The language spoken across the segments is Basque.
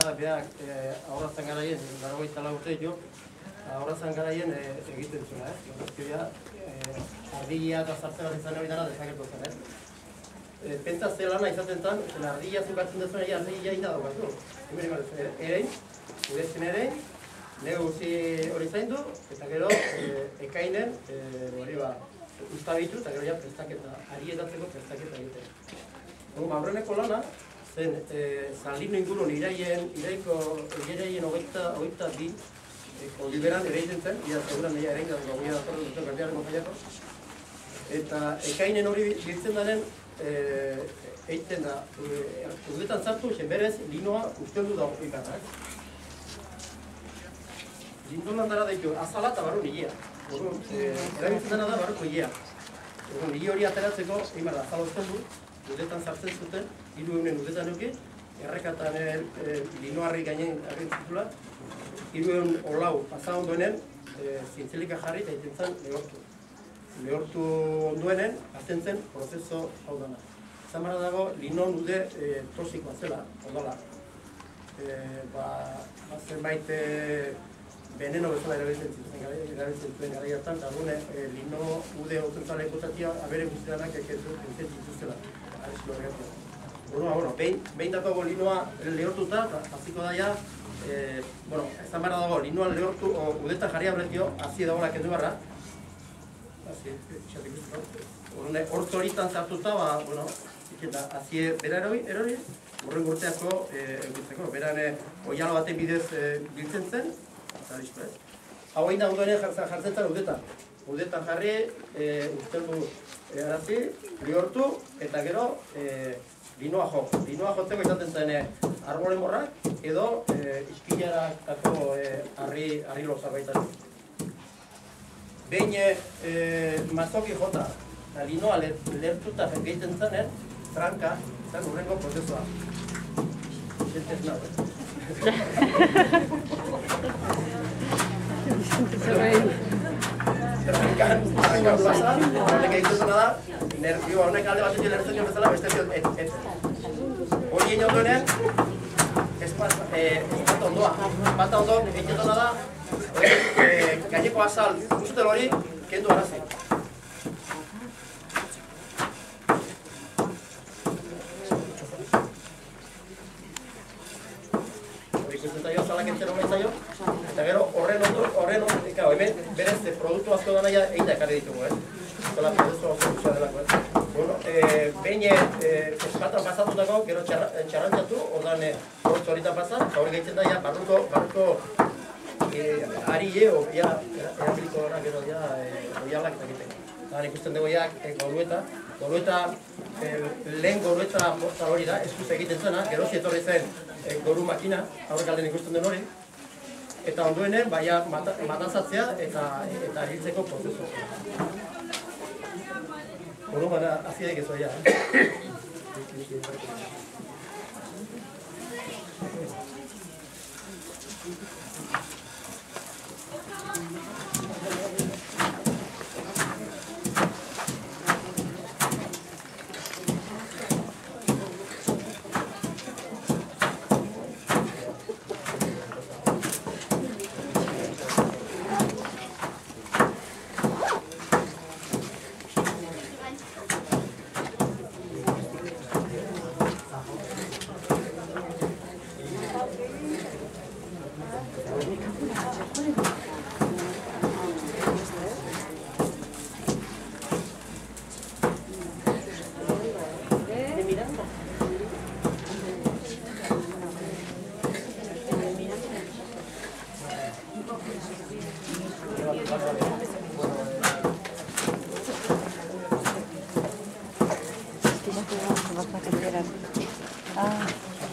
da, beak aurrazan garaien, 84 urte ditu, aurrazan garaien egiten zuena, Gaztibia, ardigia eta zartzen izan hori dara desagertu zen, Pentsa ze lana izaten zen, ardigia zukatzen duzuen, ardigia inda daukatu. Erein, guretzen erein, negu guzi hori zaindu, eta gero ekainen, ustabitu, eta gero prestaketa, arietatzeko prestaketa egiten. Aurreneko lana, zen Zaldino ingurun iraiko hogeita bi Oliberan ere egiten zen, ia seguran nire ere egiten zen, duten berdiaren konfaiako. Eta ekainen hori biltzen denen, egiten da, urdetan zartu, berez, linoa usteldu da ikarrak. Lindonan dara daitu, azala eta barru nigia. Erabiltzen dena da barruko nigia. Nigi hori ateratzeko, egin behar da, azala usteldu, urdetan zartzen zuten, 300 urdetan euki, errekatan linoarri gainen argintzitula, 300 olau pasa ondoenen, zintzelika jarri eta egiten zen lehortu. Lehortu onduenen, azten zen prozeso hau dana. Zamara dago, lino nude tosikoa zela, odala. Zenbait veneno bezala erabiltzen zuen gara hartan, eta dune, lino ude otentzala ekotatia, abere guztianak eketzen zituztela. Behin dakago linoa lehortuta, hasiko da ja, zamara dago, linoa lehortu, udetan jarri aurretio, hazi dagoela kendu barra, hortz horitan zartuta, hazi bera erori, horren gurteako egitzeko, beran oialo baten bidez biltzen zen, hau egin da ondoen jartzen zen udetan. Udetan jarri, usteldu arazi, lehortu, eta gero linoa jo. Linoa jotzeko izaten zen arbolen borrak, edo iskilaratako harri loza baita. Behin mazoki jota, linoa lertuta egiten zenen, tranka, zen urrengo prozesua. Xentez nago, Trankan pasa, horrek egiten zena da, nervioa honek alde batetik lertzen joan bezala, beste zion, hori egin ondoenen, espata ondoa. Espata ondo egiten zena da, gaineko azal ustel hori kendu arazi. Hori ikusten zaio, azalak entzero nahi zaio, eta gero horren ondo, hemen berez produktu asko da nahi egin da ekarri ditugu, Zola prozesu oso guztia delako, behin espatan pasatutako, gero txarrantzatu, ordan hortz horitan pasan, eta hori gehitzen da, barruko ari eo, erabiliko horrak gero oialak eta egiten. Eta ikusten dugu gorueta, lehen gorueta mozta hori da, eskuz egiten zena, gero zietorri zen goru makina, aurrek alden ikusten den hori, eta onduenen, matazatzea eta hiltzeko prozesu. Bueno, hazi daik ez oia.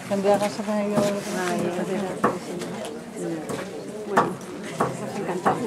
Cambiar a sacar yo. Bueno, encantado.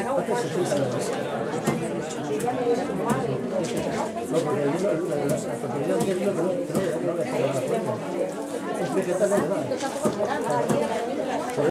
No, porque yo